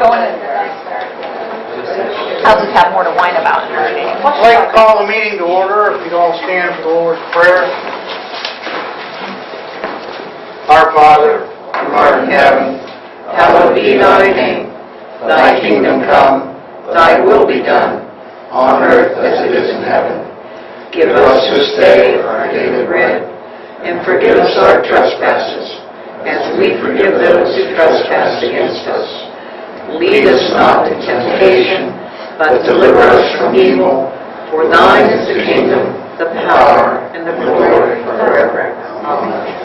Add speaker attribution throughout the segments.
Speaker 1: going in. I'll just have more to whine about in a minute.
Speaker 2: I'd like to call the meeting to order. If you'd all stand for the Lord's Prayer. Our Father, who art in heaven, hallowed be thy name. Thy kingdom come, thy will be done, on earth as it is in heaven. Give us this day our daily bread, and forgive us our trespasses, as we forgive those who trespass against us. Lead us not into temptation, but deliver us from evil. For thine is the kingdom, the power, and the glory forever. Amen.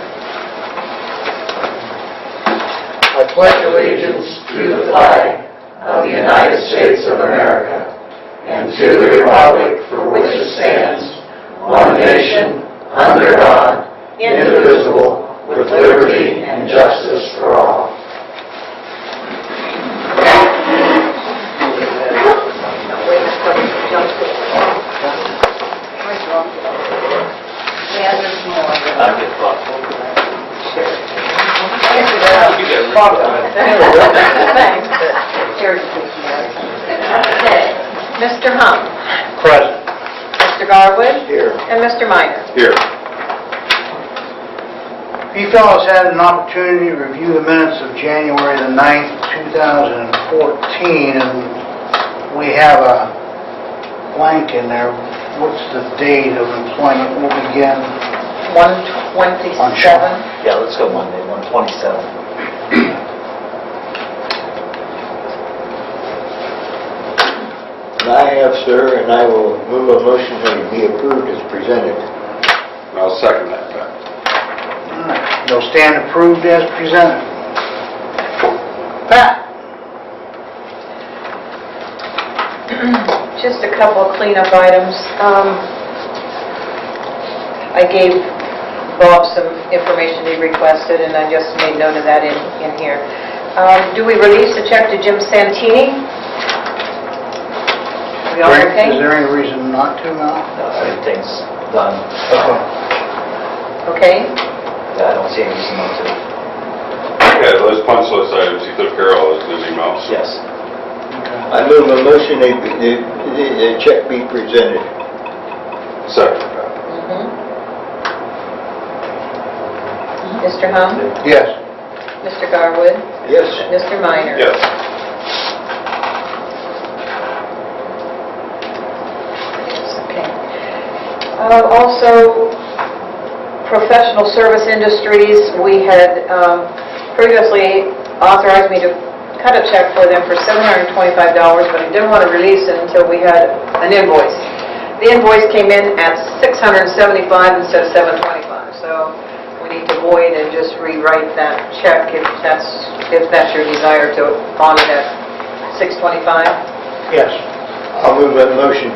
Speaker 2: I pledge allegiance to the flag of the United States of America and to the republic for which it stands, one nation, under God, indivisible, with liberty and justice for all.
Speaker 1: Mr. Hump.
Speaker 2: Present.
Speaker 1: Mr. Garwood.
Speaker 2: Here.
Speaker 1: And Mr. Minor.
Speaker 3: Here.
Speaker 2: You fellows had an opportunity to review the minutes of January the 9th, 2014, and we have a blank in there. What's the date of employment? Will begin
Speaker 1: 127.
Speaker 4: Yeah, let's go Monday, 127.
Speaker 5: I have, sir, and I will move a motion that it be approved as presented.
Speaker 3: I'll second that, Pat.
Speaker 2: All right. You'll stand approved as presented. Pat?
Speaker 1: Just a couple of cleanup items. I gave Bob some information he requested, and I just made note of that in here. Do we release a check to Jim Santini? We all okay?
Speaker 2: Is there any reason not to now?
Speaker 4: No, everything's done.
Speaker 2: Okay.
Speaker 1: Okay?
Speaker 4: Yeah, I don't see any reason not to.
Speaker 3: Yeah, those punch list items, he took care of all those emails.
Speaker 4: Yes.
Speaker 5: I move a motion that the check be presented.
Speaker 3: Second, Pat.
Speaker 1: Mr. Hum?
Speaker 2: Yes.
Speaker 1: Mr. Garwood?
Speaker 5: Yes.
Speaker 1: Mr. Minor?
Speaker 3: Yes.
Speaker 1: Okay. Also, professional service industries, we had previously authorized me to cut a check for them for $725, but I didn't want to release it until we had an invoice. The invoice came in at $675 instead of $725, so we need to void and just rewrite that check if that's your desire to honor that $625.
Speaker 2: Yes.
Speaker 5: I'll move that motion.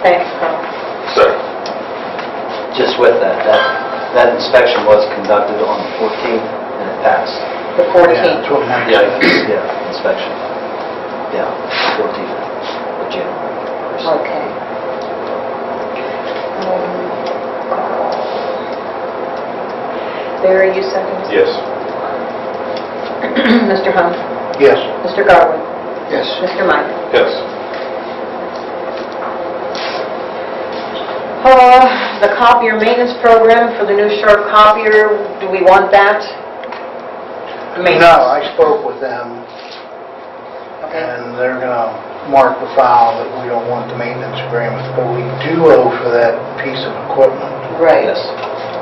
Speaker 1: Thanks, Carl.
Speaker 3: Second.
Speaker 4: Just with that inspection was conducted on the 14th and it passed.
Speaker 1: The 14th.
Speaker 4: Yeah, inspection. Yeah, 14th of January.
Speaker 1: Okay. Barry, you second?
Speaker 3: Yes.
Speaker 1: Mr. Hunt?
Speaker 2: Yes.
Speaker 1: Mr. Garwood?
Speaker 5: Yes.
Speaker 1: Mr. Minor?
Speaker 3: Yes.
Speaker 1: The copier maintenance program for the new Sharp copier, do we want that?
Speaker 2: No, I spoke with them,
Speaker 1: Okay.
Speaker 2: and they're going to mark the file that we don't want the maintenance agreement, but we do owe for that piece of equipment.
Speaker 1: Right.
Speaker 4: Yes.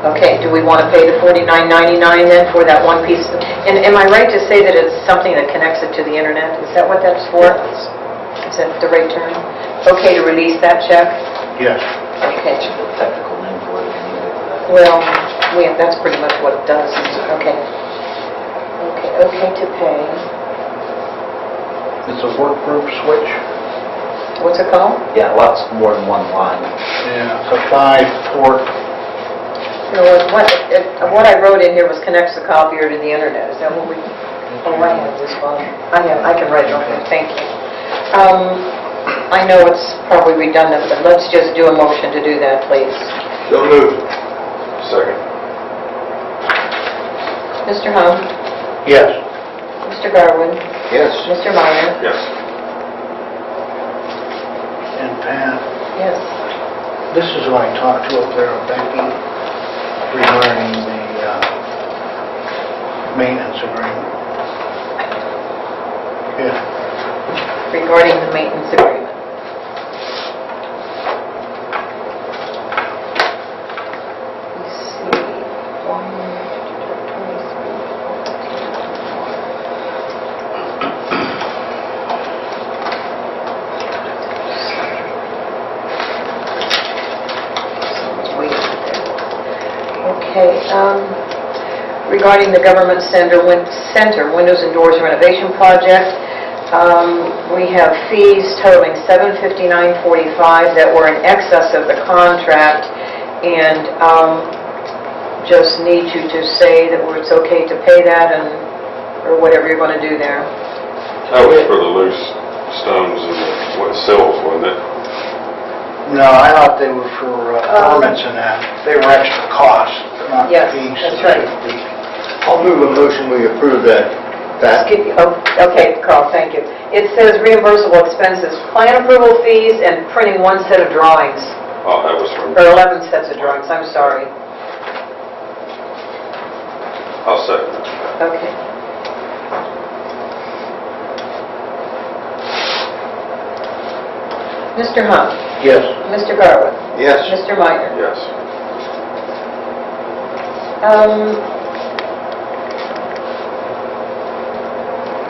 Speaker 1: Okay, do we want to pay the $49.99 then for that one piece? And am I right to say that it's something that connects it to the internet? Is that what that's for? Is that the right term? Okay, to release that check?
Speaker 2: Yes.
Speaker 1: Okay.
Speaker 4: The technical name for it.
Speaker 1: Well, that's pretty much what it does. Okay. Okay to pay.
Speaker 2: It's a work group switch.
Speaker 1: What's it called?
Speaker 4: Yeah, lots more than one line.
Speaker 2: Yeah, it's a 5-port.
Speaker 1: No, what I wrote in here was connects the copier to the internet. Is that what we? Oh, I have this one. I can write it on there. Thank you. I know it's probably redundant, but let's just do a motion to do that, please.
Speaker 5: So moved.
Speaker 3: Second.
Speaker 1: Mr. Hum?
Speaker 2: Yes.
Speaker 1: Mr. Mr. Garwood,
Speaker 5: Yes.
Speaker 1: Mr. Meyer.
Speaker 3: Yes.
Speaker 2: And Pam,
Speaker 1: Yes.
Speaker 2: this is what I talked to up there with Becky regarding the maintenance agreement. Yeah.
Speaker 1: Regarding the maintenance agreement. Let's see. Okay, regarding the government center windows and doors renovation project, we have fees totaling $759.45 that were in excess of the contract, and just need you to say that it's okay to pay that, or whatever you're going to do there.
Speaker 3: That was for the loose stones and what sills, wasn't it?
Speaker 2: No, I thought they were for permits and that. They were extra costs, not
Speaker 1: Yes,
Speaker 2: fees.
Speaker 1: that's right.
Speaker 5: I'll move a motion, we approve that. Pat?
Speaker 1: Okay, Carl, thank you. It says reimbursable expenses, plan approval fees, and printing one set of drawings,
Speaker 3: Oh, that was from,
Speaker 1: or 11 sets of drawings, I'm sorry.
Speaker 3: I'll second that.
Speaker 1: Okay. Mr. Hunt,
Speaker 2: Yes.
Speaker 1: Mr. Garwood,
Speaker 5: Yes.
Speaker 1: Mr. Meyer.
Speaker 3: Yes.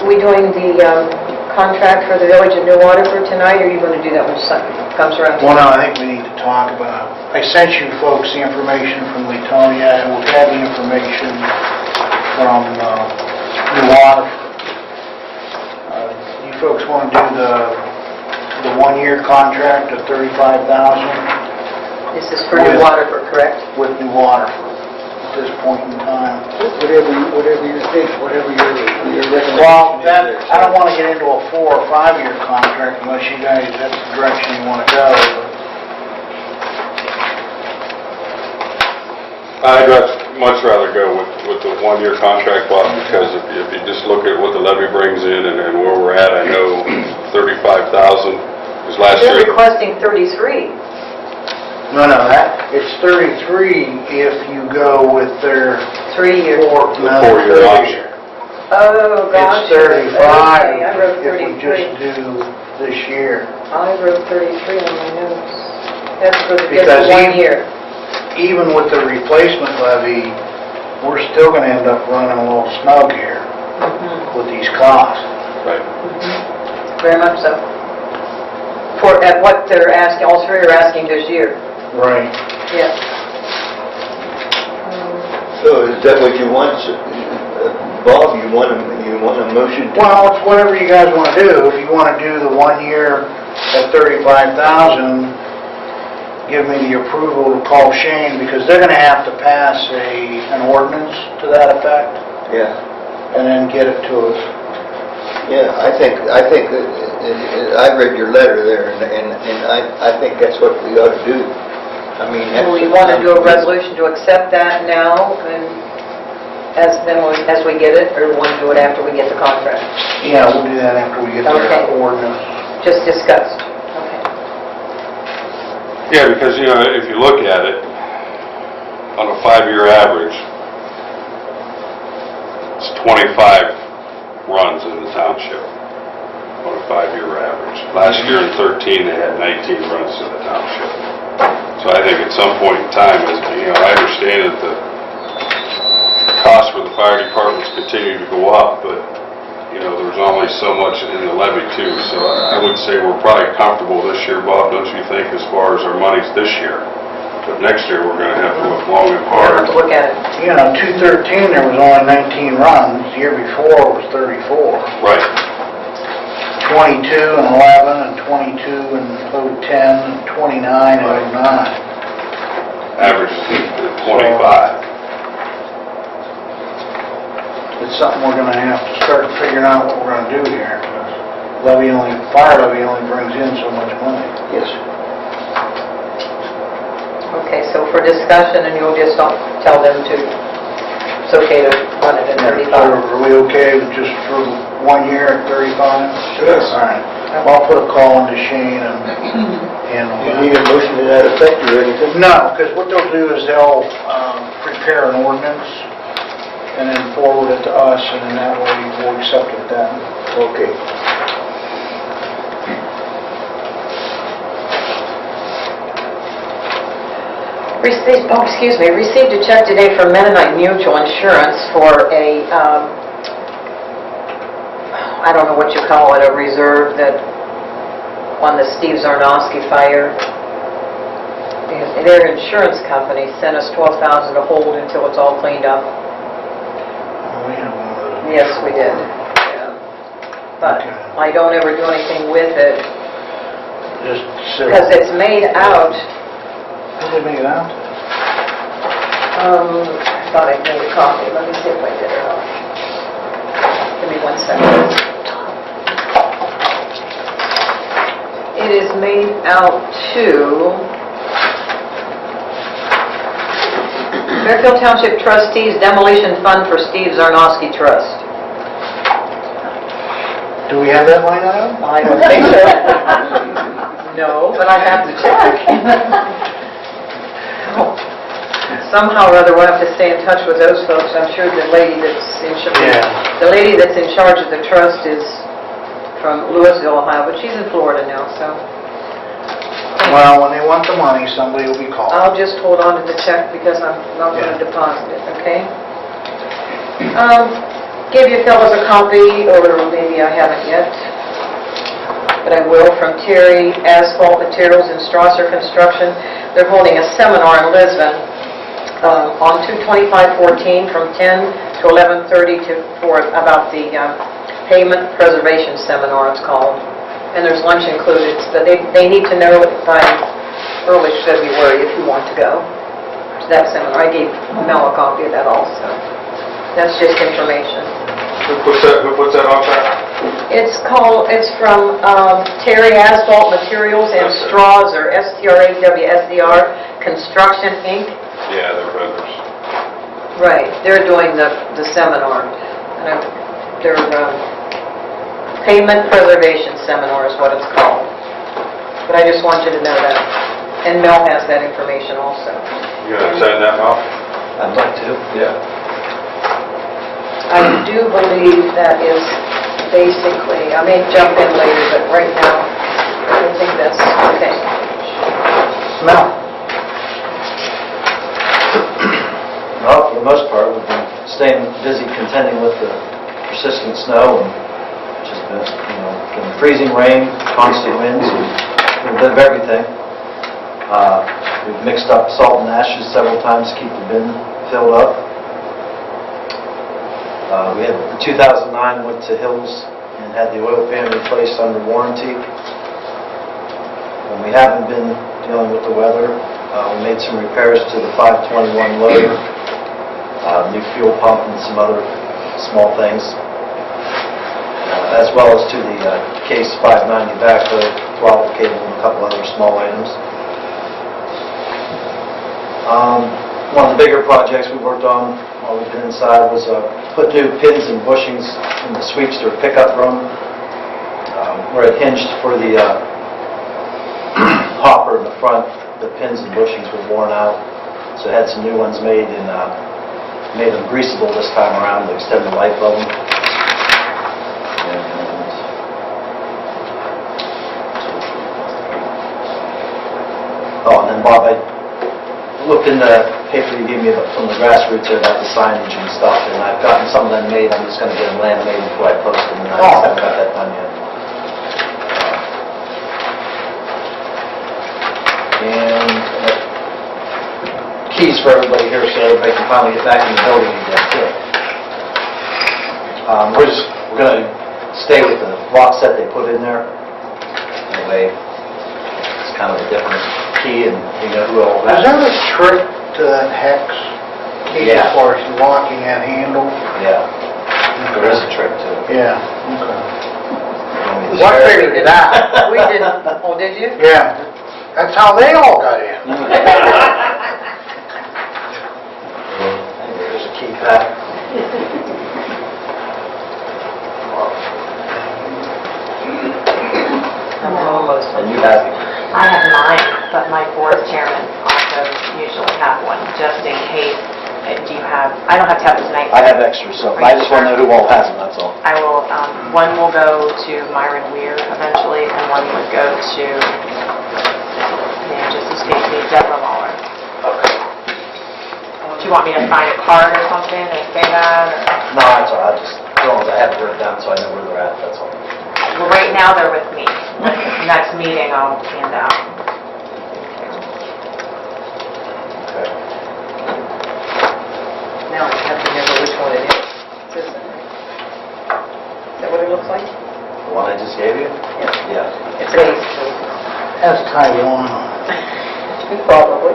Speaker 1: We doing the contract for the Village of New Waterford tonight, or are you going to do that when Sunday comes around?
Speaker 2: Well, no, I think we need to talk about, I sent you folks the information from Latonia, and we've had the information from New Waterford. You folks want to do the one-year contract of $35,000
Speaker 1: This is for New Waterford, correct?
Speaker 2: with New Waterford at this point in time.
Speaker 5: Whatever you think, whatever your recommendation
Speaker 2: Well,
Speaker 5: is there.
Speaker 2: I don't want to get into a 4 or 5 year contract unless you guys, that's the direction you want to go.
Speaker 3: I'd much rather go with the one-year contract, Bob, because if you just look at what the levy brings in and where we're at, I know 35,000 is last
Speaker 1: They're
Speaker 3: year.
Speaker 1: requesting 33.
Speaker 2: No, it's 33 if you go with their
Speaker 1: 3 years.
Speaker 3: Four-year option.
Speaker 1: Oh, gosh.
Speaker 2: It's 35
Speaker 1: Okay, I wrote
Speaker 2: if we
Speaker 1: 33.
Speaker 2: just do this year.
Speaker 1: I wrote 33 on my notes. That's for
Speaker 2: Because
Speaker 1: just 1 year.
Speaker 2: Even with the replacement levy, we're still going to end up running a little snug here with these costs.
Speaker 3: Right.
Speaker 1: Very much so. For at what they're asking, all three are asking this year.
Speaker 2: Right.
Speaker 1: Yes.
Speaker 5: So is that what you want, Bob? You want a motion to...
Speaker 2: Well, it's whatever you guys want to do. If you want to do the 1 year at $35,000, give me the approval to call Shane, because they're going to have to pass an ordinance to that effect.
Speaker 5: Yeah.
Speaker 2: And then get it to us.
Speaker 5: Yeah, I think I read your letter there, and I think that's what we ought to do. I mean,
Speaker 1: Do we want to do a resolution to accept that now, and as we get it, or we want to do it after we get the contract?
Speaker 2: Yeah, we'll do that after we get
Speaker 1: Okay.
Speaker 2: the ordinance.
Speaker 1: Just discussed. Okay.
Speaker 3: Yeah, because, if you look at it, on a 5-year average, it's 25 runs in the township on a 5-year average. Last year in 13, they had 19 runs in the township. So I think at some point in time, I understand that the costs for the fire departments continue to go up, but, there's only so much in the levy too. So I would say we're probably comfortable this year, Bob, don't you think, as far as our monies this year? But next year, we're going to have to look long and hard.
Speaker 1: Let's look at it.
Speaker 2: 2013, there was only 19 runs. The year before was 34.
Speaker 3: Right.
Speaker 2: 22 and 11, and 22 and 010, and 29 and 09.
Speaker 3: Average is 25.
Speaker 2: It's something we're going to have to start figuring out what we're going to do here. Fire levy only brings in so much money.
Speaker 5: Yes.
Speaker 1: Okay, so for discussion, and you'll just tell them to it's okay to run it at 35.
Speaker 2: Are we okay with just for 1 year at 35?
Speaker 5: Sure.
Speaker 2: All right. Well, I'll put a call into Shane and
Speaker 5: You need a motion to that effect or anything?
Speaker 2: No, because what they'll do is they'll prepare an ordinance and then forward it to us, and then that way we'll accept it then.
Speaker 5: Okay.
Speaker 1: Received a check today from Mennonite Mutual Insurance for a, I don't know what you call it, a reserve that on the Steve Zarnowski fire. Their insurance company sent us $12,000 to hold until it's all cleaned up.
Speaker 2: We have one of those.
Speaker 1: Yes, we did. Yeah. But
Speaker 2: Okay.
Speaker 1: I don't ever do anything with it
Speaker 2: Just sit.
Speaker 1: because it's made out.
Speaker 2: How did they make it out?
Speaker 1: I thought I made a copy. Let me see if I did or not. Give me 1 second. It is made out to Fairfield Township Trustees Demolition Fund for Steve Zarnowski Trust.
Speaker 2: Do we have that line item?
Speaker 1: I don't think so. No, but I have to check. Somehow or other, we'll have to stay in touch with those folks. I'm sure the lady that's in charge of the trust is from Louisville, Ohio, but she's in Florida now, so
Speaker 2: Well, when they want the money, somebody will be called.
Speaker 1: I'll just hold on to the check because I'm not going to deposit it, okay? Give you fellas a copy, or maybe I haven't yet, but I will, from Terry Asphalt Materials and Strasser Construction. They're holding a seminar in Lisbon on 2/25/14 from 10 to 11:30 about the pavement preservation seminar, it's called. And there's lunch included, but they need to know it by early February if you want to go to that seminar. I gave Mel a copy of that also. That's just information.
Speaker 3: Who puts that on there?
Speaker 1: It's from Terry Asphalt Materials and Strasser, STRAWSDR Construction, Inc.
Speaker 3: Yeah, they're vendors.
Speaker 1: Right, they're doing the seminar. And they're pavement preservation seminar is what it's called. But I just want you to know that. And Mel has that information also.
Speaker 3: You gonna send that off?
Speaker 4: I'd like to.
Speaker 3: Yeah.
Speaker 1: I do believe that is basically, I may jump in later, but right now, I think that's okay.
Speaker 2: Mel?
Speaker 4: Well, for the most part, we've been staying busy contending with the persistent snow, and which has been, been freezing rain, constant winds, and a bit of everything. We've mixed up salt and ashes several times to keep the bin filled up. We had the 2009 went to Hills and had the oil pan replaced under warranty. When we haven't been dealing with the weather, we made some repairs to the 521 loader, new fuel pump and some other small things, as well as to the Case 590 backhoe, throttle cable, and a couple other small items. One of the bigger projects we worked on while we've been inside was put new pins and bushings in the Sweepster pickup room where it hinged for the hopper in the front. The pins and bushings were worn out, so it had some new ones made and made them greasable this time around to extend the life of them. And then Bob, I looked in the paper you gave me from the grassroots there about the signage and stuff, and I've gotten some of them made. I'm just going to get them laminated before I post them, and I just haven't got that done yet. And keys for everybody here so everybody can finally get back in the building again, too. We're going to stay with the lock set they put in there. That way, it's kind of a different key, and we know who all that.
Speaker 2: Is there a trick to that hex key as far as locking that handle?
Speaker 4: Yeah, there is a trick to it.
Speaker 2: Yeah, okay.
Speaker 4: Well,
Speaker 2: I figured it out.
Speaker 1: We didn't, oh, did you?
Speaker 2: Yeah, that's how they all got in.
Speaker 4: There's a key pad.
Speaker 1: I'm almost.
Speaker 4: And you have,
Speaker 6: I have mine, but my board chairman also usually have one, just in case. Do you have, I don't have to have it tonight.
Speaker 4: I have extras, so I just want to know who all has them, that's all.
Speaker 6: I will, one will go to Myron Weir eventually, and one would go to, name just escapes me, Deborah Lawler. Do you want me to sign a card or something and say that, or?
Speaker 4: No, that's all right, as long as I have it written down so I know where they're at, that's all.
Speaker 6: Well, right now they're with me. Next meeting I'll hand out.
Speaker 4: Okay.
Speaker 1: Now I have to remember which one it is. Is that what it looks like?
Speaker 4: The one I just gave you?
Speaker 1: Yeah.
Speaker 4: Yeah.
Speaker 1: It's Ace.
Speaker 2: That's Taiwan.
Speaker 1: Probably.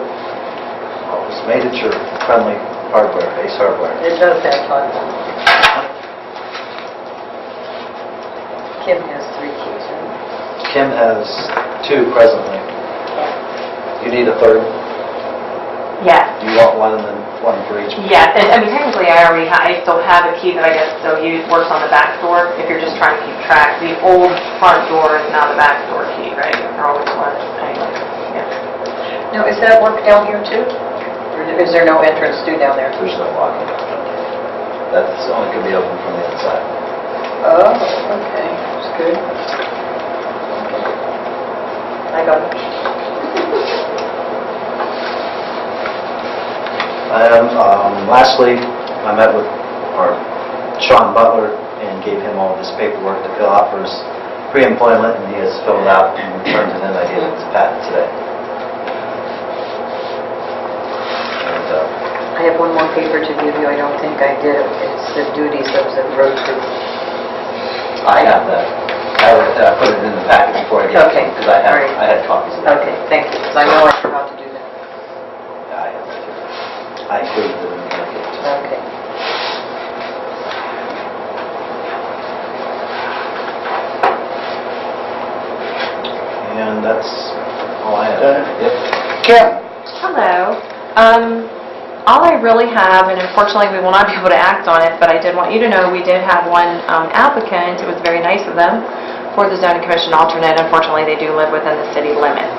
Speaker 4: Oh, it's made at your friendly hardware, Ace Hardware.
Speaker 1: It does have fun. Kim has 3 keys, right?
Speaker 4: Kim has 2 presently. You need a third?
Speaker 6: Yes.
Speaker 4: Do you want one and then one for each?
Speaker 6: Yes, and I mean technically I still have a key that I guess still works on the back door if you're just trying to keep track. The old front door is now the back door key, right? Or always was. Anyway, yeah.
Speaker 1: Now, is that work down here too? Or is there no entrance to down there?
Speaker 4: There's no locking. That's only can be opened from the inside.
Speaker 1: Oh, okay. That's good. I got it.
Speaker 4: Lastly, I met with Sean Butler and gave him all this paperwork to fill out for his pre-employment, and he has filled it out and returned it in. I gave it to Pat today. And,
Speaker 1: I have one more paper to give you. I don't think I did it. It's the duties of the road crew.
Speaker 4: I have that. I put it in the packet before I gave it to
Speaker 1: Okay.
Speaker 4: him, because I
Speaker 1: All right.
Speaker 4: had copies of that.
Speaker 1: Okay, thank you, because I know I forgot to do that.
Speaker 4: Yeah, I have that too. I included it in the packet.
Speaker 1: Okay.
Speaker 4: And that's all I have. Yep.
Speaker 2: Kim?
Speaker 6: Hello. All I really have, and unfortunately we will not be able to act on it, but I did want you to know we did have one applicant. It was very nice of them for the zoning commission alternate. Unfortunately, they do live within the city limits.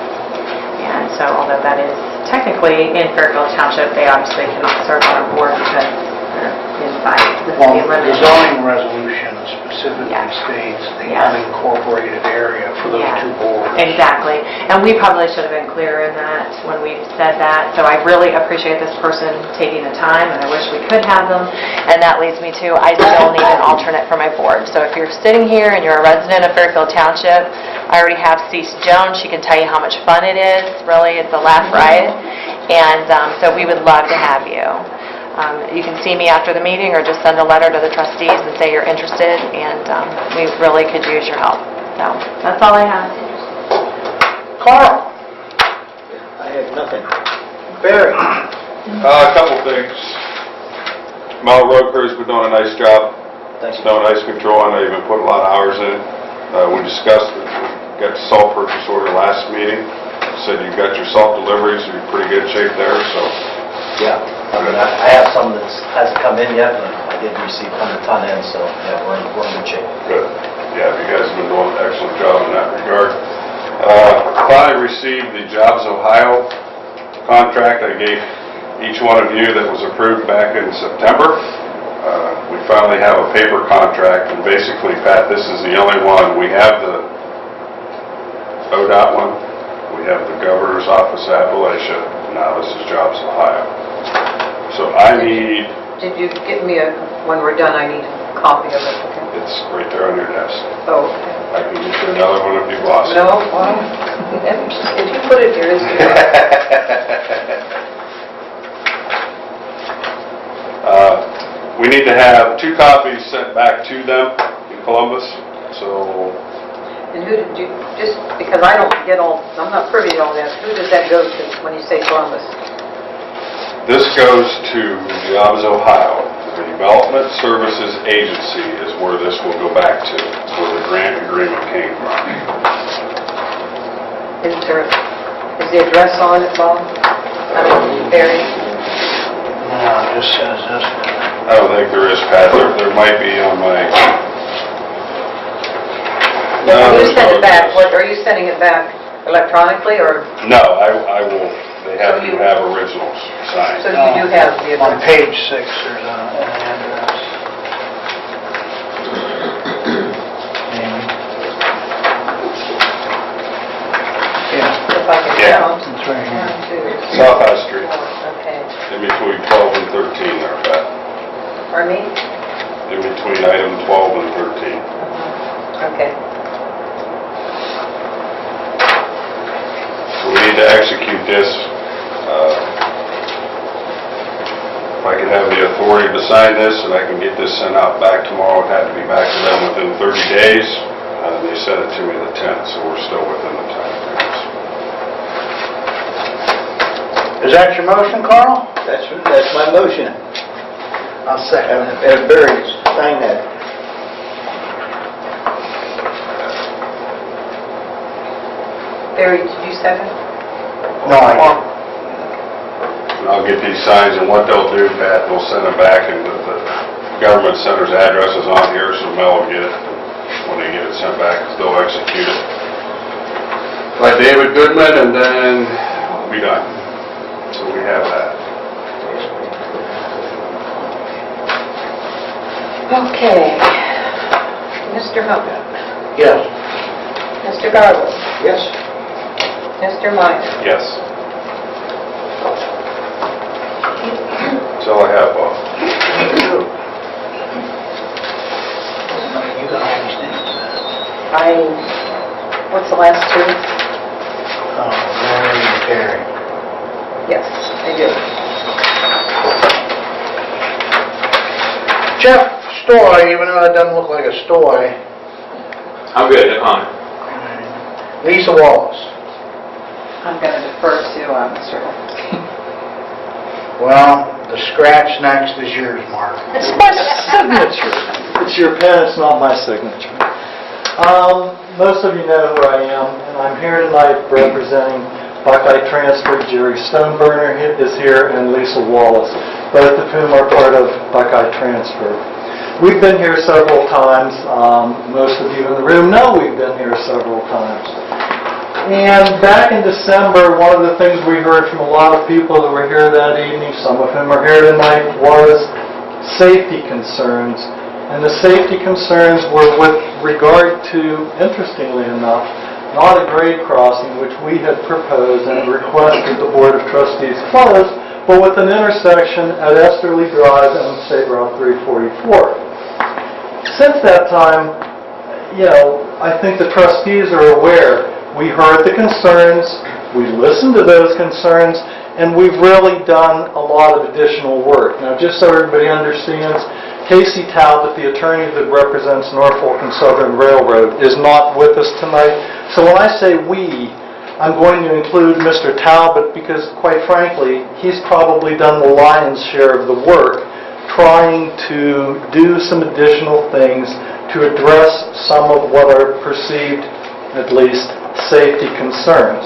Speaker 6: And so although that is technically in Fairfield Township, they obviously cannot serve on a board because they're inside the
Speaker 2: Well,
Speaker 6: city
Speaker 2: the
Speaker 6: limits.
Speaker 2: zoning resolution specifically
Speaker 6: Yeah.
Speaker 2: states the
Speaker 6: Yeah.
Speaker 2: unincorporated area for those
Speaker 6: Yeah.
Speaker 2: 2 boards.
Speaker 6: Exactly. And we probably should have been clearer in that when we said that. So I really appreciate this person taking the time, and I wish we could have them. And that leads me to, I still need an alternate for my board. So if you're sitting here and you're a resident of Fairfield Township, I already have Cease Jones. She can tell you how much fun it is. Really, it's a laugh ride. And so we would love to have you. You can see me after the meeting or just send a letter to the trustees and say you're interested, and we really could use your help. So that's all I have.
Speaker 2: Carl?
Speaker 5: I have nothing.
Speaker 2: Barry?
Speaker 3: A couple things. Mile Road Crew's been doing a nice job.
Speaker 4: Thanks.
Speaker 3: Snow and ice control, and they've been putting a lot of hours in it. We discussed it. We got the salt purchase order last meeting. Said you got your salt deliveries, you're in pretty good shape there, so.
Speaker 4: Yeah, I mean, I have some that hasn't come in yet, but I did receive 100 ton in, so yeah, we're in good shape.
Speaker 3: Good. Yeah, you guys have been doing an excellent job in that regard. Finally received the Jobs Ohio contract I gave each one of you that was approved back in September. We finally have a paper contract, and basically, Pat, this is the only one. We have the ODOT one, we have the Governor's Office of Appalachia, now this is Jobs Ohio. So I need,
Speaker 1: Did you give me when we're done, I need a copy of it, okay?
Speaker 3: it's right there on your desk.
Speaker 1: Oh,
Speaker 3: I can get you another one if you've lost it.
Speaker 1: no, well, if you put it here, it's good.
Speaker 3: We need to have 2 copies sent back to them in Columbus, so
Speaker 1: And who did you, just because I don't get all, I'm not privy to all that, who does that go to when you say Columbus?
Speaker 3: this goes to Jobs Ohio. The Development Services Agency is where this will go back to. It's where the grant agreement came from.
Speaker 1: Is the address on it, Bob? Barry?
Speaker 2: No, it just says this.
Speaker 3: I don't think there is, Pat. There might be on my...
Speaker 1: When you send it back, what, are you sending it back electronically, or,
Speaker 3: No, I will, they have to have originals signed.
Speaker 1: so you do have the
Speaker 2: On
Speaker 1: address?
Speaker 2: page 6, there's an address. Amy. Yeah,
Speaker 1: If I can
Speaker 3: Yeah.
Speaker 1: count.
Speaker 2: it's right here.
Speaker 1: 1, 2,
Speaker 3: South High Street,
Speaker 1: 4, okay.
Speaker 3: in between 12 and 13 there, Pat.
Speaker 1: Pardon me?
Speaker 3: In between item 12 and 13.
Speaker 1: Okay.
Speaker 3: So we need to execute this. If I could have the authority to sign this, and I can get this sent out back tomorrow, it had to be back to them within 30 days. They sent it to me the 10th, so we're still within the time frames.
Speaker 2: Is that your motion, Carl?
Speaker 5: That's my motion.
Speaker 2: I'll second it.
Speaker 5: And Barry, sign that.
Speaker 1: Barry, did you second?
Speaker 2: No, I didn't.
Speaker 3: And I'll get these signs, and what they'll do, Pat, they'll send it back, and the government center's address is on here, so Mel will get it. When they get it sent back, they'll execute it by David Goodman, and then it'll be done. So we have that.
Speaker 1: Okay. Mr. Hogan.
Speaker 2: Yes.
Speaker 1: Mr. Garwood.
Speaker 5: Yes.
Speaker 1: Mr. Minor.
Speaker 3: Yes. That's all I have, Bob.
Speaker 2: You got all these names.
Speaker 1: What's the last two?
Speaker 2: Larry and Terry.
Speaker 1: Yes, I do.
Speaker 2: Jeff Stoy, even though it doesn't look like a Stoy.
Speaker 7: I'm good, Nick Hunter.
Speaker 2: Lisa Wallace.
Speaker 1: I'm going to defer to Mr. Hogan.
Speaker 2: Well, the scratch next is yours, Mark.
Speaker 4: It's my signature. It's your pen, it's not my signature. Most of you know who I am, and I'm here tonight representing Buckeye Transfer. Jerry Stoneburner is here, and Lisa Wallace, both of whom are part of Buckeye Transfer. We've been here several times. Most of you in the room know we've been here several times. And back in December, one of the things we heard from a lot of people that were here that evening, some of whom are here tonight, was safety concerns. And the safety concerns were with regard to, interestingly enough, not a grade crossing, which we had proposed and requested the Board of Trustees close, but with an intersection at Esterly Drive and State Route 344. Since that time, I think the trustees are aware. We heard the concerns, we listened to those concerns, and we've really done a lot of additional work. Now, just so everybody understands, Casey Talbot, the attorney that represents Norfolk and Southern Railroad, is not with us tonight. So when I say we, I'm going to include Mr. Talbot because, quite frankly, he's probably done the lion's share of the work trying to do some additional things to address some of what are perceived, at least, safety concerns.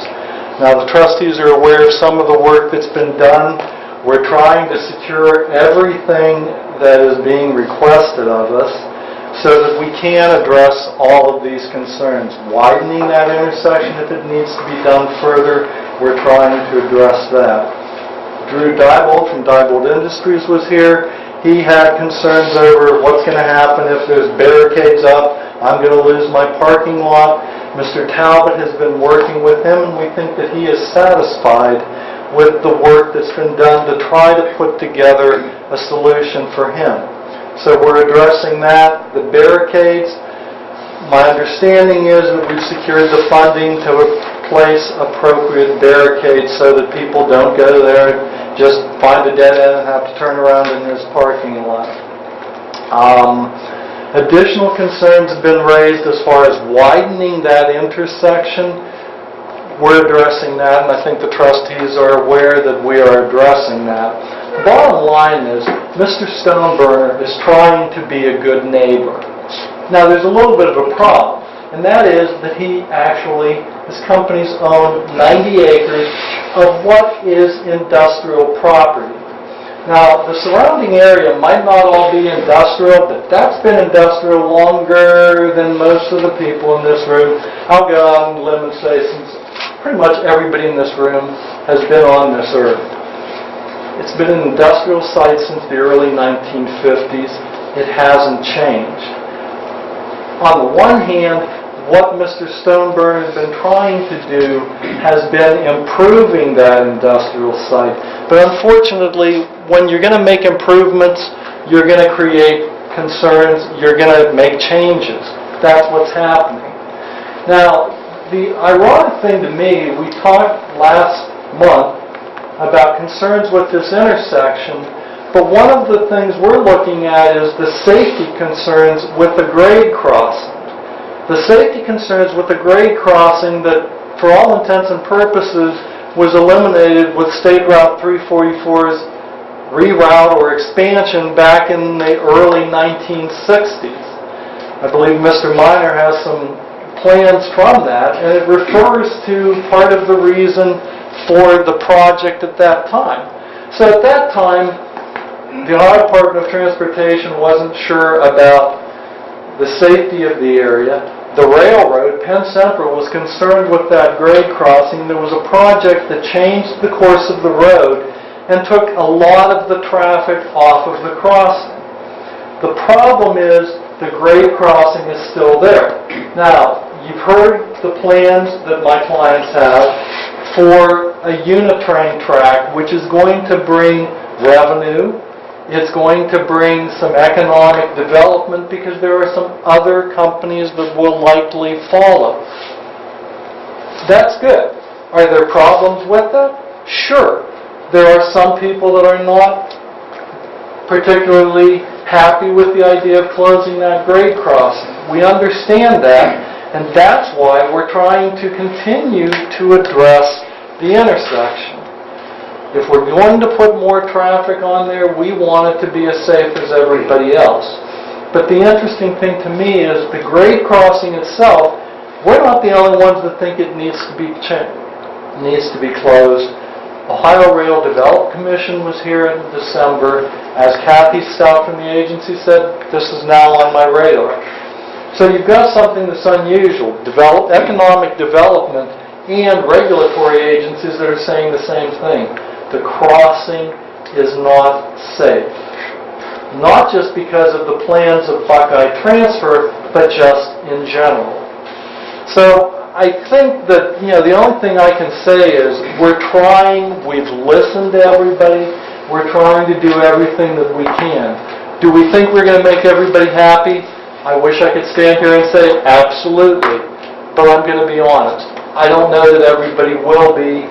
Speaker 4: Now, the trustees are aware of some of the work that's been done. We're trying to secure everything that is being requested of us so that we can address all of these concerns. Widening that intersection if it needs to be done further, we're trying to address that. Drew Diebold from Diebold Industries was here. He had concerns over what's going to happen if there's barricades up. I'm going to lose my parking lot. Mr. Talbot has been working with him, and we think that he is satisfied with the work that's been done to try to put together a solution for him. So we're addressing that. The barricades, my understanding is that we've secured the funding to place appropriate barricades so that people don't go there and just find a dead end and have to turn around in his parking lot. Additional concerns have been raised as far as widening that intersection. We're addressing that, and I think the trustees are aware that we are addressing that. The bottom line is, Mr. Stoneburner is trying to be a good neighbor. Now, there's a little bit of a problem, and that is that his companies own 90 acres of what is industrial property.
Speaker 8: Now, the surrounding area might not all be industrial, but that's been industrial longer than most of the people in this room. I'll go out on a limb and say since pretty much everybody in this room has been on this earth. It's been an industrial site since the early 1950s. It hasn't changed. On the one hand, what Mr. Stoneburn has been trying to do has been improving that industrial site. But unfortunately, when you're going to make improvements, you're going to create concerns, you're going to make changes. That's what's happening. Now, the ironic thing to me, we talked last month about concerns with this intersection, but one of the things we're looking at is the safety concerns with the grade crossing. The safety concerns with the grade crossing that, for all intents and purposes, was eliminated with State Route 344's reroute or expansion back in the early 1960s. I believe Mr. Minor has some plans from that, and it refers to part of the reason for the project at that time. So at that time, the Ohio Department of Transportation wasn't sure about the safety of the area. The railroad, Penn Central, was concerned with that grade crossing. There was a project that changed the course of the road and took a lot of the traffic off of the crossing. The problem is the grade crossing is still there. Now, you've heard the plans that my clients have for a unit train track, which is going to bring revenue. It's going to bring some economic development because there are some other companies that will likely follow. That's good. Are there problems with that? Sure. There are some people that are not particularly happy with the idea of closing that grade crossing. We understand that, and that's why we're trying to continue to address the intersection. If we're going to put more traffic on there, we want it to be as safe as everybody else. But the interesting thing to me is the grade crossing itself, we're not the only ones that think it needs to be closed. Ohio Rail Development Commission was here in December. As Kathy Stout from the agency said, this is now on my radar. So you've got something that's unusual, economic development and regulatory agencies that are saying the same thing. The crossing is not safe. Not just because of the plans of Buckeye Transfer, but just in general. So I think that, the only thing I can say is we're trying, we've listened to everybody, we're trying to do everything that we can. Do we think we're going to make everybody happy? I wish I could stand here and say absolutely, but I'm going to be honest. I don't know that everybody will be,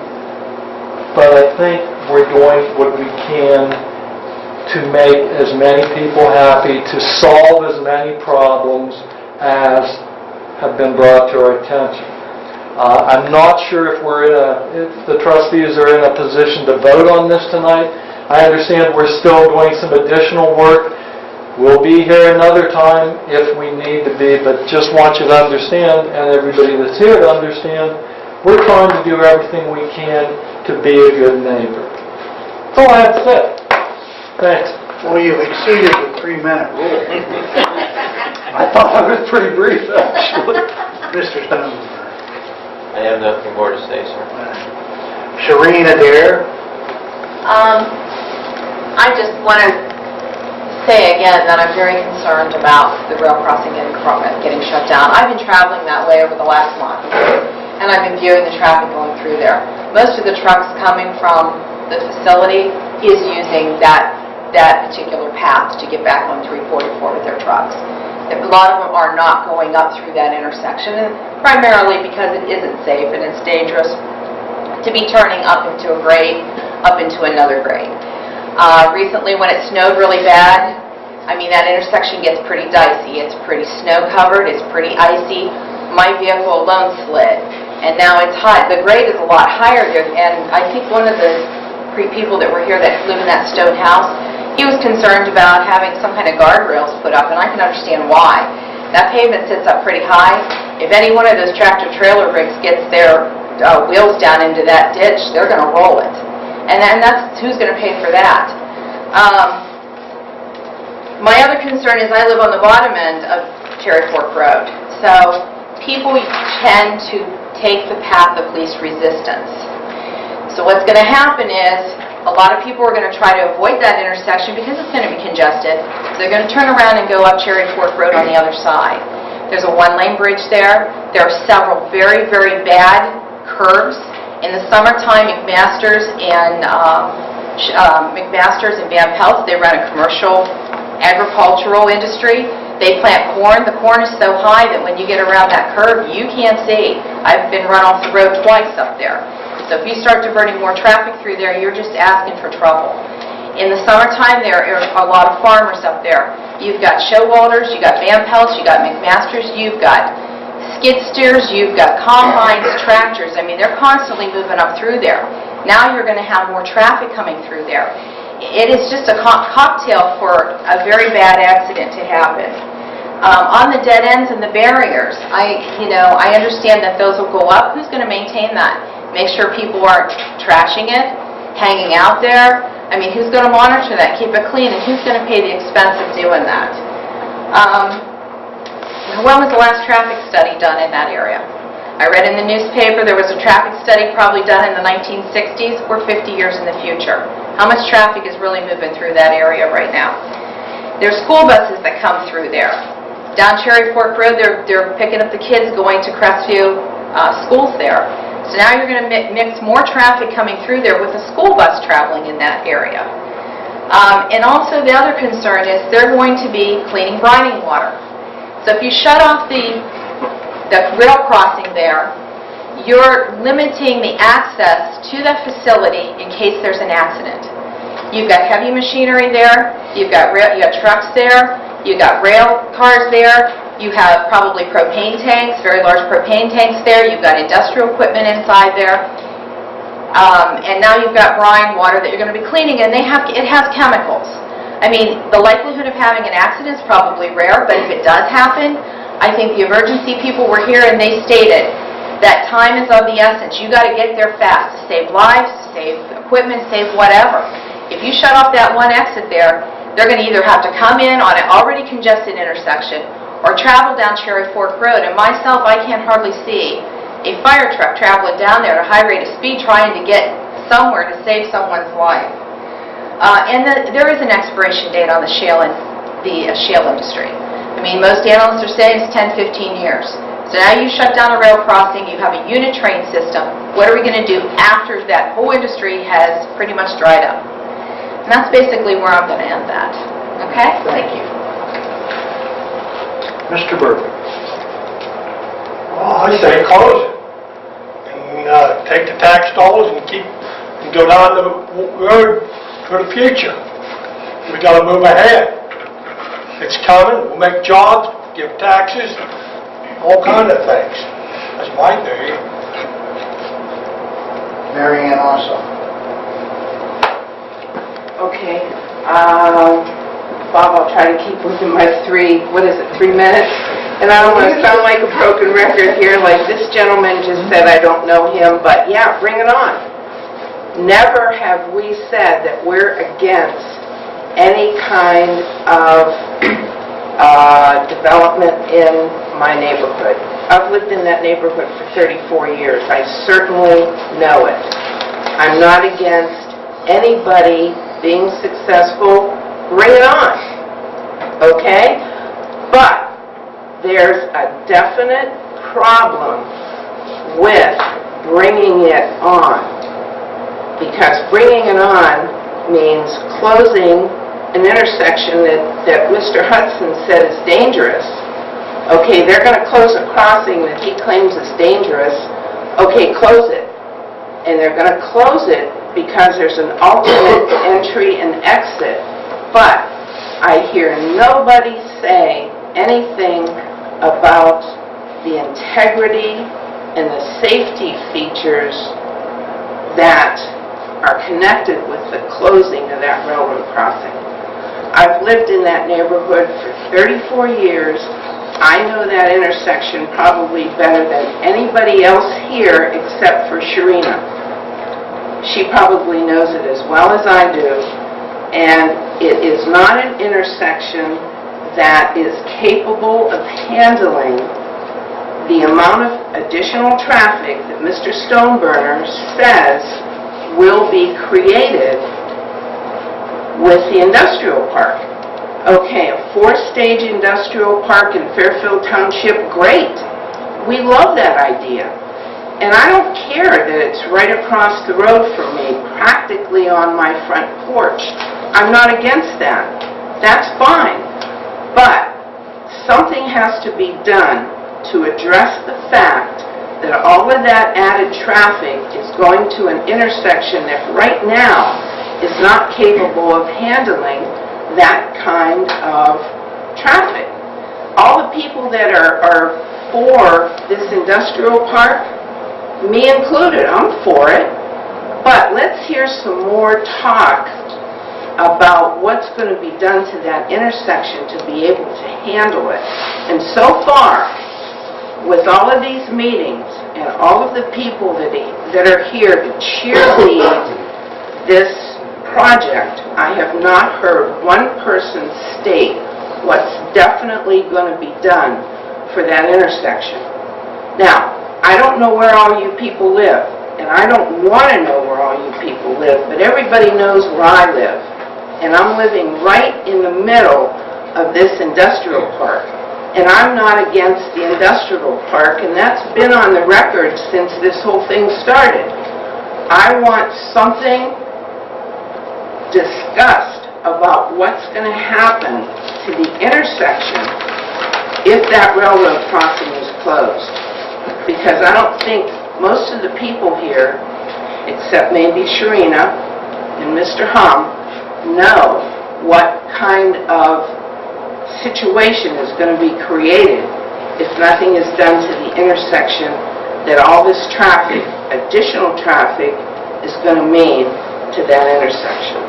Speaker 8: but I think we're doing what we can to make as many people happy, to solve as many problems as have been brought to our attention. I'm not sure if the trustees are in a position to vote on this tonight. I understand we're still doing some additional work. We'll be here another time if we need to be, but just want you to understand, and everybody that's here to understand, we're trying to do everything we can to be a good neighbor. That's all I have to say. Thanks.
Speaker 2: Well, you've exceeded the 3-minute rule.
Speaker 8: I thought I was pretty brief, actually.
Speaker 2: Mr. Stone.
Speaker 9: I have nothing more to say, sir.
Speaker 2: Shareen Adair.
Speaker 6: I just want to say again that I'm very concerned about the rail crossing getting shut down. I've been traveling that way over the last month, and I've been viewing the traffic going through there. Most of the trucks coming from the facility is using that particular path to get back on 344 with their trucks. A lot of them are not going up through that intersection, and primarily because it isn't safe and it's dangerous to be turning up into a grade, up into another grade. Recently, when it snowed really bad, that intersection gets pretty dicey. It's pretty snow-covered, it's pretty icy. My vehicle alone slid, and now it's high. The grade is a lot higher there, and I think one of the people that were here that live in that stone house, he was concerned about having some kind of guardrails put up, and I can understand why. That pavement sits up pretty high. If any one of those tractor-trailer rigs gets their wheels down into that ditch, they're going to roll it. And that's who's going to pay for that. My other concern is I live on the bottom end of Cherry Fork Road, so people tend to take the path of least resistance. So what's going to happen is a lot of people are going to try to avoid that intersection because it's going to be congested. So they're going to turn around and go up Cherry Fork Road on the other side. There's a one-lane bridge there. There are several very, very bad curves. In the summertime, McMaster's and Van Pelt, they run a commercial agricultural industry. They plant corn. The corn is so high that when you get around that curve, you can't see. I've been run off the road twice up there. So if you start diverting more traffic through there, you're just asking for trouble. In the summertime, there are a lot of farmers up there. You've got Showalters, you've got Van Pelts, you've got McMaster's, you've got skid steers, you've got combines, tractors. I mean, they're constantly moving up through there. Now you're going to have more traffic coming through there. It is just a cocktail for a very bad accident to happen. On the dead ends and the barriers, I understand that those will go up. Who's going to maintain that? Make sure people aren't trashing it, hanging out there. I mean, who's going to monitor that, keep it clean, and who's going to pay the expense of doing that? When was the last traffic study done in that area? I read in the newspaper there was a traffic study probably done in the 1960s. We're 50 years in the future. How much traffic is really moving through that area right now? There's school buses that come through there. Down Cherry Fork Road, they're picking up the kids going to Crestview schools there. So now you're going to mix more traffic coming through there with a school bus traveling in that area. And also the other concern is they're going to be cleaning brining water. So if you shut off the rail crossing there, you're limiting the access to that facility in case there's an accident. You've got heavy machinery there, you've got trucks there, you've got rail cars there, you have probably propane tanks, very large propane tanks there, you've got industrial equipment inside there, and now you've got brine water that you're going to be cleaning, and it has chemicals. I mean, the likelihood of having an accident is probably rare, but if it does happen, I think the emergency people were here and they stated that time is of the essence. You got to get there fast to save lives, to save equipment, save whatever. If you shut off that one exit there, they're going to either have to come in on an already congested intersection or travel down Cherry Fork Road. And myself, I can't hardly see a fire truck traveling down there at a high rate of speed trying to get somewhere to save someone's life. There is an expiration date on the shale industry. I mean, most analysts are saying it's 10, 15 years. So now you shut down a rail crossing, you have a unit train system. What are we going to do after that whole industry has pretty much dried up? And that's basically where I'm going to end that. Okay? Thank you.
Speaker 4: Mr. Burke.
Speaker 10: Well, I say close it. And take the tax dollars and go down the road for the future. We got to move ahead. It's coming. We'll make jobs, give taxes, all kind of things. That's my theory.
Speaker 2: Mary Ann also.
Speaker 11: Okay. Bob, I'll try to keep within my 3 minutes? And I don't want to sound like a broken record here, like this gentleman just said I don't know him, but yeah, bring it on. Never have we said that we're against any kind of development in my neighborhood. I've lived in that neighborhood for 34 years. I certainly know it. I'm not against anybody being successful. Bring it on, okay? But there's a definite problem with bringing it on, because bringing it on means closing an intersection that Mr. Hudson said is dangerous. Okay, they're going to close a crossing that he claims is dangerous. Okay, close it. And they're going to close it because there's an alternate entry and exit. But I hear nobody say anything about the integrity and the safety features that are connected with the closing of that railroad crossing. I've lived in that neighborhood for 34 years. I know that intersection probably better than anybody else here except for Sharina. She probably knows it as well as I do. And it is not an intersection that is capable of handling the amount of additional traffic that Mr. Stoneburner says will be created with the industrial park. Okay, a 4-stage industrial park in Fairfield Township, great. We love that idea. And I don't care that it's right across the road from me, practically on my front porch. I'm not against that. That's fine. But something has to be done to address the fact that all of that added traffic is going to an intersection that right now is not capable of handling that kind of traffic. All the people that are for this industrial park, me included, I'm for it, but let's hear some more talk about what's going to be done to that intersection to be able to handle it. And so far, with all of these meetings and all of the people that are here to cheerlead this project, I have not heard one person state what's definitely going to be done for that intersection. Now, I don't know where all you people live, and I don't want to know where all you people live, but everybody knows where I live. And I'm living right in the middle of this industrial park. And I'm not against the industrial park, and that's been on the record since this whole thing started. I want something discussed about what's going to happen to the intersection if that railroad crossing is closed. Because I don't think most of the people here, except maybe Sharina and Mr. Hum, know what kind of situation is going to be created if nothing is done to the intersection that all this traffic, additional traffic, is going to mean to that intersection.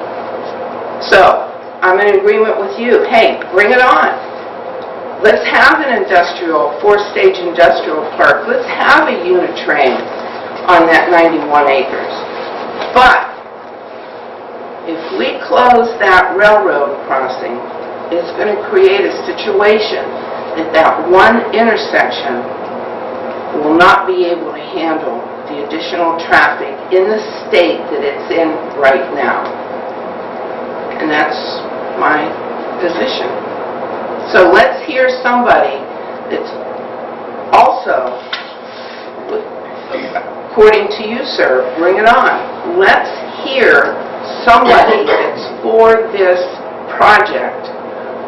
Speaker 11: So, I'm in agreement with you. Hey, bring it on. Let's have an industrial, 4-stage industrial park. Let's have a unit train on that 91 acres. But if we close that railroad crossing, it's going to create a situation that one intersection will not be able to handle the additional traffic in the state that it's in right now. And that's my position. So let's hear somebody that's also, according to you, sir, bring it on. Let's hear somebody that's for this project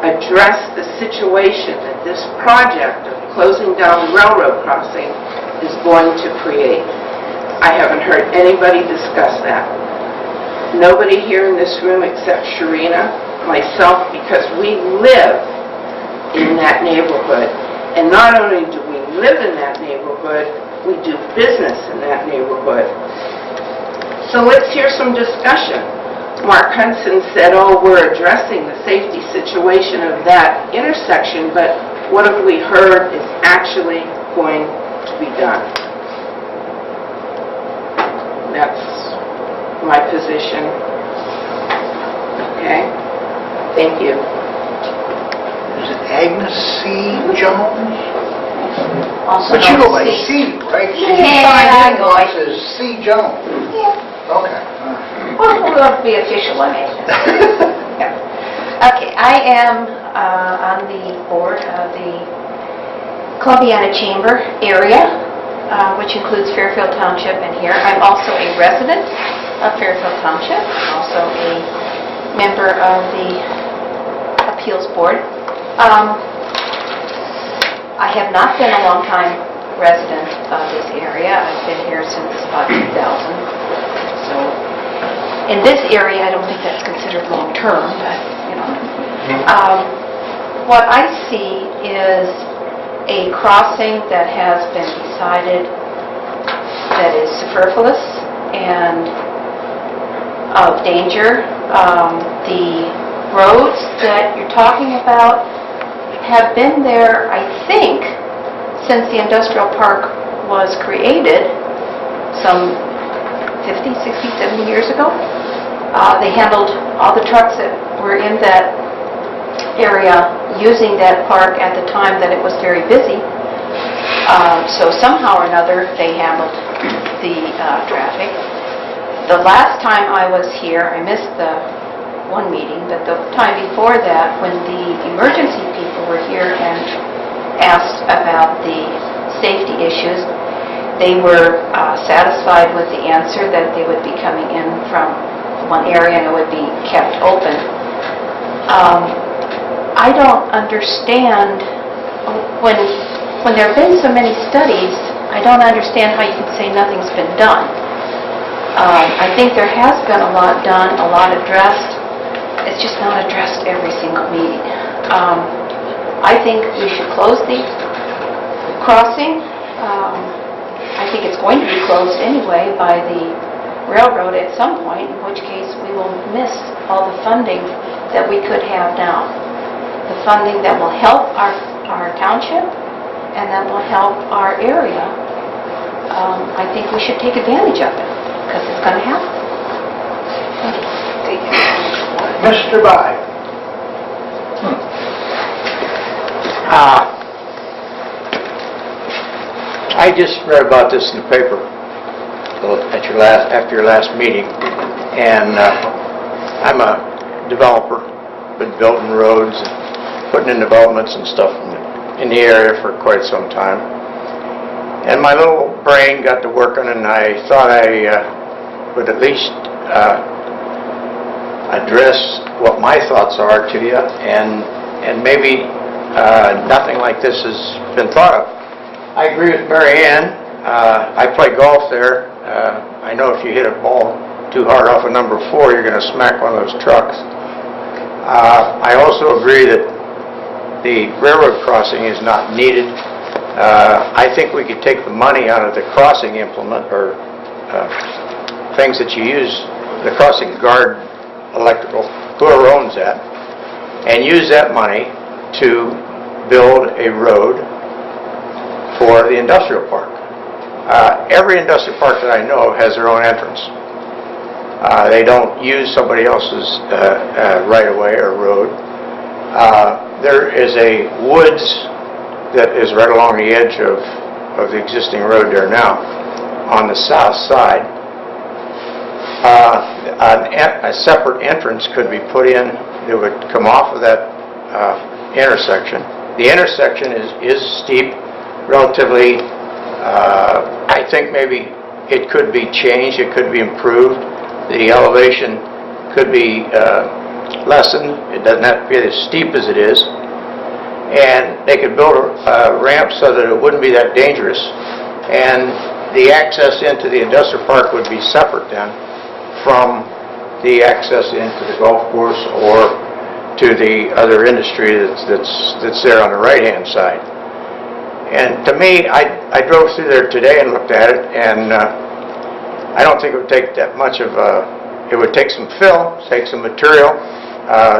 Speaker 11: address the situation that this project of closing down the railroad crossing is going to create. I haven't heard anybody discuss that. Nobody here in this room except Sharina, myself, because we live in that neighborhood. And not only do we live in that neighborhood, we do business in that neighborhood. So let's hear some discussion. Mark Hudson said, oh, we're addressing the safety situation of that intersection, but what have we heard is actually going to be done? That's my position. Okay? Thank you.
Speaker 2: Is it Agnes C. Jones?
Speaker 12: Also
Speaker 2: But you go by
Speaker 12: known as
Speaker 2: C, right?
Speaker 12: Yeah, I go by
Speaker 2: It says C. Jones.
Speaker 12: Yeah.
Speaker 2: Okay.
Speaker 12: Well, we'll be official on it. Yeah. Okay, I am on the board of the Columbiana Chamber area, which includes Fairfield Township and here. I'm also a resident of Fairfield Township, also a member of the Appeals Board. I have not been a long-time resident of this area. I've been here since about 2000. So in this area, I don't think that's considered long-term, but, you know. What I see is a crossing that has been decided that is superfluous and of danger. The roads that you're talking about have been there, I think, since the industrial park was created some 50, 60, 70 years ago. They handled all the trucks that were in that area using that park at the time that it was very busy. So somehow or another, they handled the traffic. The last time I was here, I missed the one meeting, but the time before that, when the emergency people were here and asked about the safety issues, they were satisfied with the answer that they would be coming in from one area and it would be kept open. I don't understand, when there have been so many studies, I don't understand how you can say nothing's been done. I think there has been a lot done, a lot addressed. It's just not addressed every single meeting. I think we should close the crossing. I think it's going to be closed anyway by the railroad at some point, in which case we will miss all the funding that we could have now. The funding that will help our township and that will help our area. I think we should take advantage of it, because it's going to happen. Thank you.
Speaker 10: Mr. By.
Speaker 2: I just read about this in the paper after your last meeting, and I'm a developer, been building roads, and putting in developments and stuff in the area for quite some time. And my little brain got to working, and I thought I would at least address what my thoughts are to you, and maybe nothing like this has been thought of. I agree with Mary Ann. I play golf there. I know if you hit a ball too hard off a number 4, you're going to smack one of those trucks. I also agree that the railroad crossing is not needed. I think we could take the money out of the crossing implement, or things that you use, the crossing guard electrical, whoever owns that, and use that money to build a road for the industrial park. Every industrial park that I know has their own entrance. They don't use somebody else's right-of-way or road. There is a woods that is right along the edge of the existing road there now, on the south side. A separate entrance could be put in that would come off of that intersection. The intersection is steep, relatively. I think maybe it could be changed, it could be improved. The elevation could be lessened. It doesn't have to be as steep as it is. And they could build a ramp so that it wouldn't be that dangerous. And the access into the industrial park would be separate then from the access into the golf course or to the other industry that's there on the right-hand side. And to me, I drove through there today and looked at it, and I don't think it would take that much of it would take some fill, take some material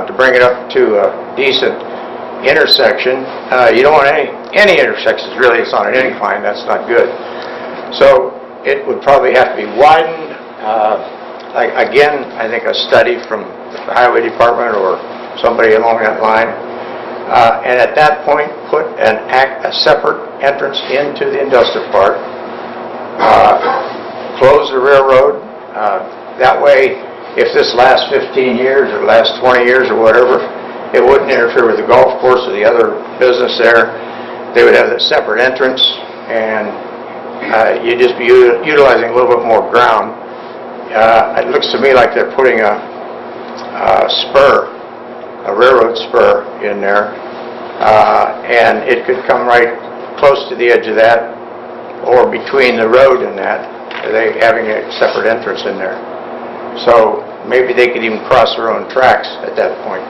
Speaker 2: to bring it up to a decent intersection. You don't want any intersections really. It's on an incline. That's not good. So it would probably have to be widened. Again, I think a study from the highway department or somebody along that line. And at that point, put a separate entrance into the industrial park. Close the railroad. That way, if this lasts 15 years or lasts 20 years or whatever, it wouldn't interfere with the golf course or the other business there. They would have a separate entrance, and you'd just be utilizing a little bit more ground. It looks to me like they're putting a spur, a railroad spur in there, and it could come right close to the edge of that, or between the road and that, they having a separate entrance in there. So maybe they could even cross their own tracks at that point.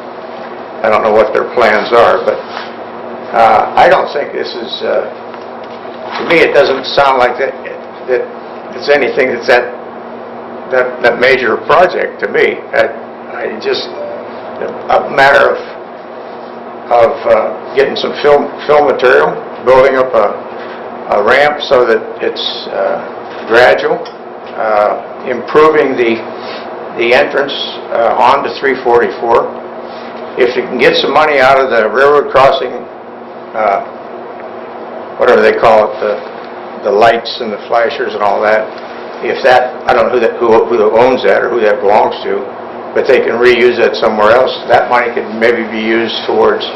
Speaker 2: I don't know what their plans are, but I don't think this is, to me it doesn't sound like that it's anything that's that major project to me. I just, a matter of getting some fill material, building up a ramp so that it's gradual, improving the the entrance onto 344. If you can get some money out of the railroad crossing, whatever they call it, the lights and the flashers and all that, if that, I don't know who owns that or who that belongs to, but they can reuse that somewhere else, that money could maybe be used towards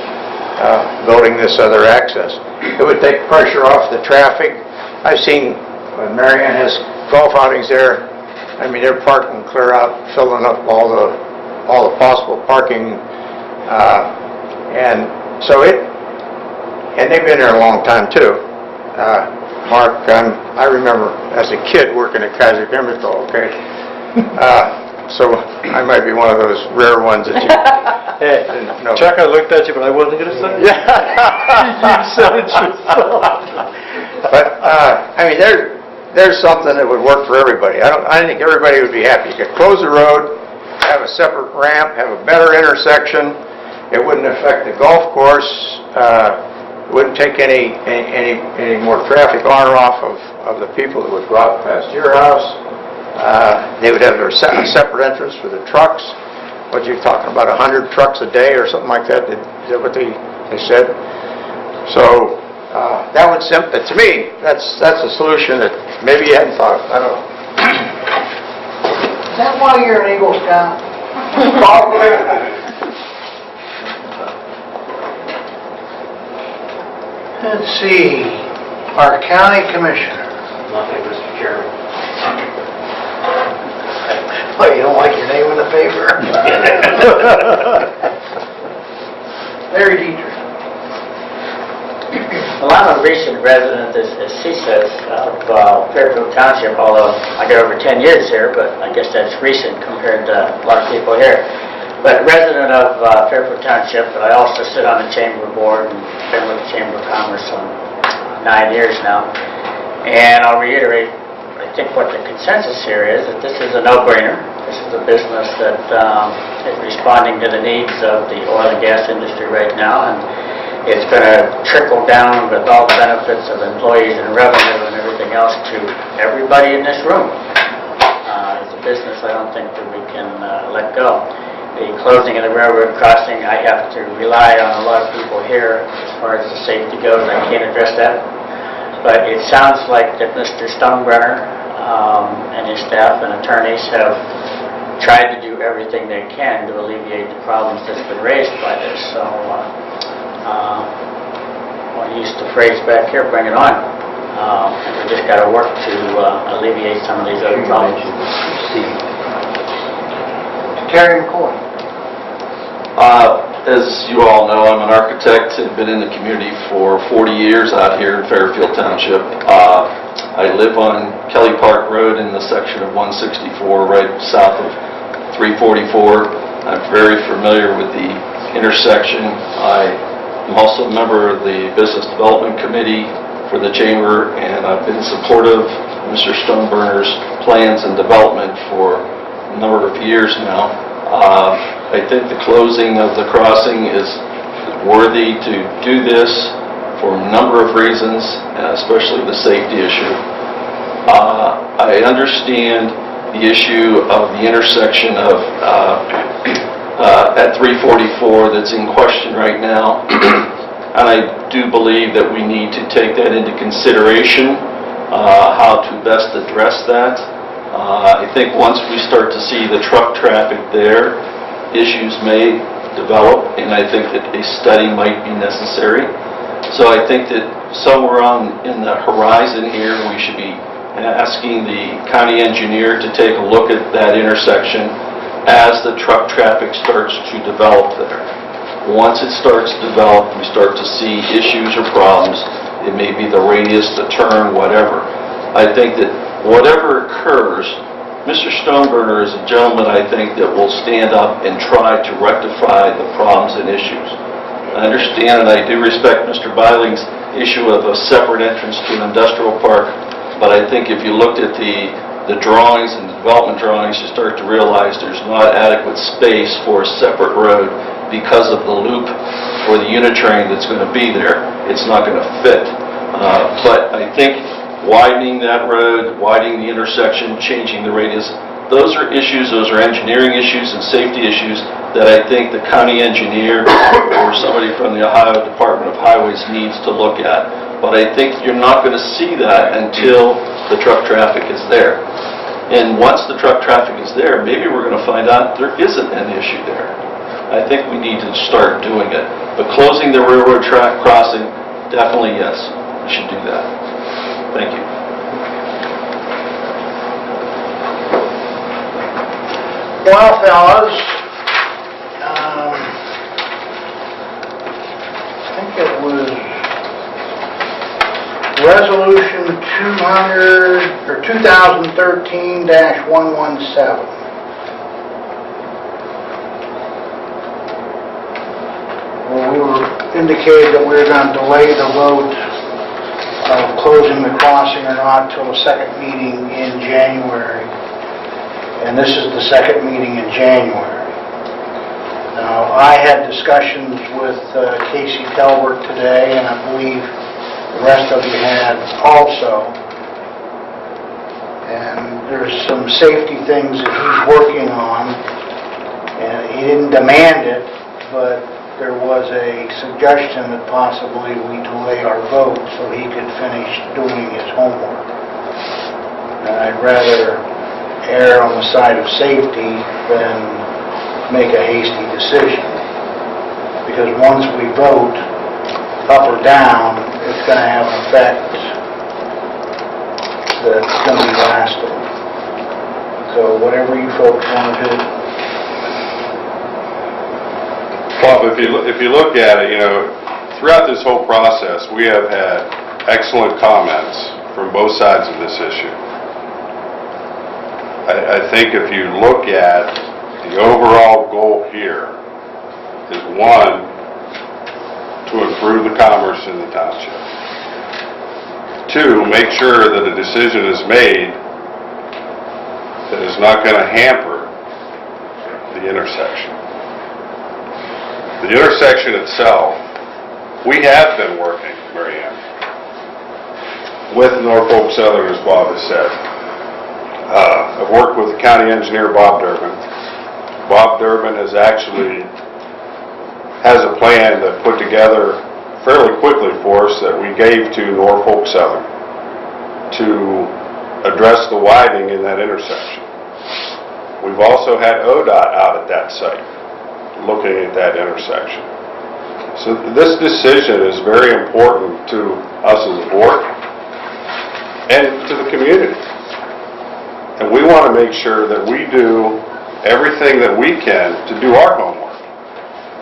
Speaker 2: building this other access. It would take pressure off the traffic. I've seen when Marianne has golf outings there, I mean, they're parking clear out, filling up all the possible parking, and so and they've been there a long time too. Mark, I remember as a kid working at Kaiser Chemical, okay? So I might be one of those rare ones that you didn't know.
Speaker 4: Chuck, I looked at you, but I wasn't going to say it. You said it yourself.
Speaker 2: But, I mean, there's something that would work for everybody. I think everybody would be happy. You could close the road, have a separate ramp, have a better intersection. It wouldn't affect the golf course. Wouldn't take any more traffic on or off of the people that would go out past your house. They would have a separate entrance for the trucks. What you're talking about, 100 trucks a day or something like that? Is that what they said? So that would to me, that's a solution that maybe you hadn't thought of. I don't know.
Speaker 5: Is that why you're an Eagle Scout? Let's see, our county commissioner.
Speaker 9: Nothing, Mr. Chairman.
Speaker 5: Oh, you don't like your name in the paper? Larry Dietrich.
Speaker 13: Well, I'm a recent resident, as she says, of Fairfield Township, although I got over 10 years here, but I guess that's recent compared to a lot of people here. But resident of Fairfield Township, but I also sit on the Chamber Board and been with the Chamber of Commerce for 9 years now. And I'll reiterate, I think what the consensus here is that this is a no-brainer. This is a business that is responding to the needs of the oil and gas industry right now, and it's going to trickle down with all the benefits of employees and revenue and everything else to everybody in this room. It's a business I don't think that we can let go. The closing of the railroad crossing, I have to rely on a lot of people here as far as the safety goes. I can't address that. But it sounds like that Mr. Stonebrenner and his staff and attorneys have tried to do everything they can to alleviate the problems that's been raised by this. So, I'll use the phrase back here, bring it on. We just got to work to alleviate some of these other problems.
Speaker 5: Terry McCoy.
Speaker 14: As you all know, I'm an architect and been in the community for 40 years out here in Fairfield Township. I live on Kelly Park Road in the section of 164 right south of 344. I'm very familiar with the intersection. I'm also a member of the Business Development Committee for the Chamber, and I've been supportive of Mr. Stonebrenner's plans and development for a number of years now. I think the closing of the crossing is worthy to do this for a number of reasons, especially the safety issue. I understand the issue of the intersection of at 344 that's in question right now, and I do believe that we need to take that into consideration, how to best address that. I think once we start to see the truck traffic there, issues may develop, and I think that a study might be necessary. So I think that somewhere in the horizon here, we should be asking the county engineer to take a look at that intersection as the truck traffic starts to develop there. Once it starts to develop, we start to see issues or problems. It may be the radius, the turn, whatever. I think that whatever occurs, Mr. Stonebrenner is a gentleman, I think, that will stand up and try to rectify the problems and issues. I understand and I do respect Mr. Biling's issue of a separate entrance to an industrial park, but I think if you looked at the drawings and the development drawings, you start to realize there's not adequate space for a separate road because of the loop or the unit train that's going to be there. It's not going to fit. But I think widening that road, widening the intersection, changing the radius those are issues, those are engineering issues and safety issues that I think the county engineer or somebody from the Ohio Department of Highways needs to look at. But I think you're not going to see that until the truck traffic is there. And once the truck traffic is there, maybe we're going to find out there isn't an issue there. I think we need to start doing it. But closing the railroad track crossing, definitely yes, we should do that. Thank you.
Speaker 2: Well, fellas, I think it was Resolution 2013-117. Well, we were indicated that we were going to delay the vote of closing the crossing or not till the second meeting in January. And this is the second meeting in January. Now, I had discussions with Casey Talbert today, and I believe the rest of you had also. And there's some safety things that he's working on, and he didn't demand it, but there was a suggestion that possibly we delay our vote so he could finish doing his homework. And I'd rather err on the side of safety than make a hasty decision. Because once we vote up or down, it's going to have an effect that's going to be lasting. So whatever you folks want to do.
Speaker 3: Bob, if you look at it, throughout this whole process, we have had excellent comments from both sides of this issue. I think if you look at the overall goal here is, one, to improve the commerce in the township. Two, make sure that a decision is made that is not going to hamper the intersection. The intersection itself, we have been working, Mary Ann, with Norfolk Southern, as Bob has said. I've worked with the county engineer, Bob Durbin. Bob Durbin has a plan that put together fairly quickly for us that we gave to Norfolk Southern to address the widening in that intersection. We've also had ODOT out at that site looking at that intersection. So this decision is very important to us as a board and to the community. And we want to make sure that we do everything that we can to do our homework.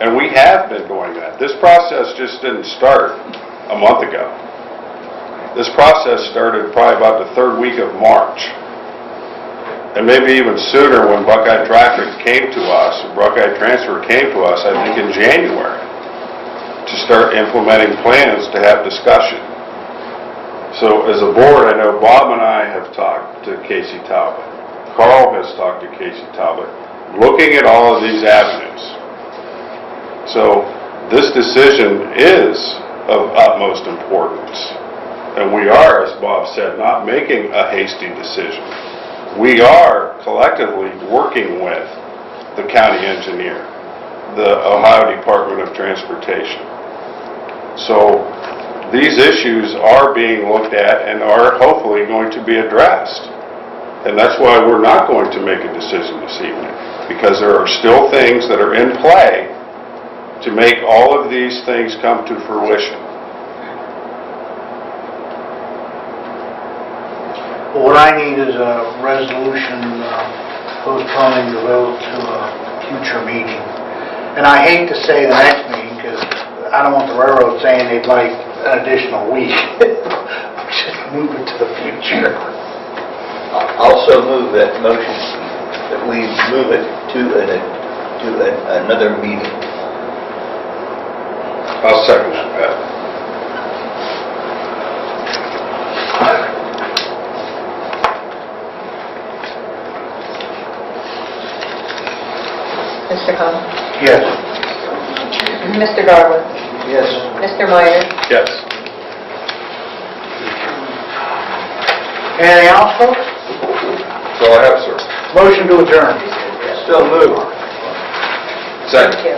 Speaker 3: And we have been doing that. This process just didn't start a month ago. This process started probably about the third week of March. And maybe even sooner when Buckeye Traffic came to us, Buckeye Transfer came to us, I think in January, to start implementing plans to have discussion. So as a board, I know Bob and I have talked to Casey Talbot. Carl has talked to Casey Talbot, looking at all of these avenues. So this decision is of utmost importance. And we are, as Bob said, not making a hasty decision. We are collectively working with the county engineer, the Ohio Department of Transportation. So these issues are being looked at and are hopefully going to be addressed. And that's why we're not going to make a decision this evening, because there are still things that are in play to make all of these things come to fruition.
Speaker 2: What I need is a resolution postponing the vote to a future meeting. And I hate to say the next meeting because I don't want the railroad saying they'd like an additional week. Just move it to the future.
Speaker 5: Also move that motion that we move it to another meeting.
Speaker 3: I'll second that, Pat.
Speaker 1: Mr. Hahn?
Speaker 2: Yes.
Speaker 1: Mr. Garland?
Speaker 2: Yes.
Speaker 1: Mr. Meyer?
Speaker 3: Yes.
Speaker 2: Anything else, folks?
Speaker 3: That's all I have, sir.
Speaker 2: Motion to adjourn.
Speaker 5: Still moved.
Speaker 3: Second.